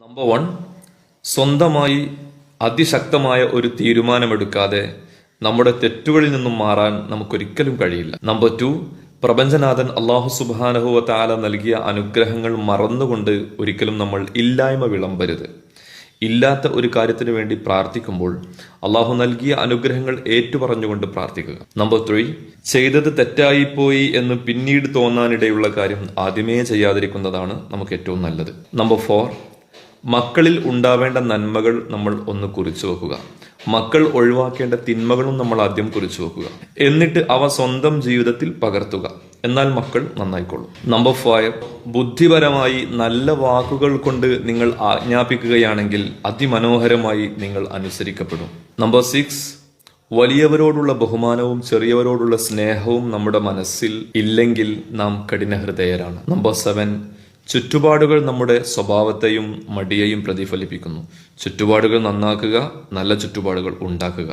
Number 1, സ്വന്തമായി അതിശക്തമായ ഒരു തീരുമാനമെടുക്കാതെ നമ്മുടെ തെറ്റുകളിൽ നിന്നും മാറാൻ നമുക്കൊരിക്കലും കഴിയില്ല. നമ്പർ 2, പ്രപഞ്ചനാഥൻ അള്ളാഹു സുബ്ഹാനഹു വ തആല നൽകിയ അനുഗ്രഹങ്ങൾ മറന്നുകൊണ്ട് ഒരിക്കലും നമ്മൾ ഇല്ലായ്മ വിളമ്പരുത്. ഇല്ലാത്ത ഒരു കാര്യത്തിന് വേണ്ടി പ്രാർത്ഥിക്കുമ്പോൾ അള്ളാഹു നൽകിയ അനുഗ്രഹങ്ങൾ ഏറ്റുപറഞ്ഞുകൊണ്ട് പ്രാർത്ഥിക്കുക. നമ്പർ 3, ചെയ്തത് തെറ്റായിപ്പോയി എന്ന് പിന്നീട് തോന്നാനിടയുള്ള കാര്യം ആദ്യമേ ചെയ്യാതിരിക്കുന്നതാണ് നമുക്ക് ഏറ്റവും നല്ലത്. നമ്പർ 4, മക്കളിൽ ഉണ്ടാവേണ്ട നന്മകൾ നമ്മൾ ഒന്ന് കുറിച്ചു വെക്കുക. മക്കൾ ഒഴിവാക്കേണ്ട തിന്മകളും നമ്മൾ ആദ്യം കുറിച്ചു വെക്കുക. എന്നിട്ട് അവ സ്വന്തം ജീവിതത്തിൽ പകർത്തുക. എന്നാൽ മക്കൾ നന്നായിക്കൊള്ളും. നമ്പർ 5, ബുദ്ധിപരമായി നല്ല വാക്കുകൾ കൊണ്ട് നിങ്ങൾ ആജ്ഞാപിക്കുകയാണെങ്കിൽ അതിമനോഹരമായി നിങ്ങൾ അനുസരിക്കപ്പെടും. നമ്പർ 6, വലിയവരോടുള്ള ബഹുമാനവും ചെറിയവരോടുള്ള സ്നേഹവും നമ്മുടെ മനസ്സിൽ ഇല്ലെങ്കിൽ നാം കഠിനഹൃദയരാണ്. നമ്പർ 7, ചുറ്റുപാടുകൾ നമ്മുടെ സ്വഭാവത്തെയും മടിയെയും പ്രതിഫലിപ്പിക്കുന്നു. ചുറ്റുപാടുകൾ നന്നാക്കുക, നല്ല ചുറ്റുപാടുകൾ ഉണ്ടാക്കുക.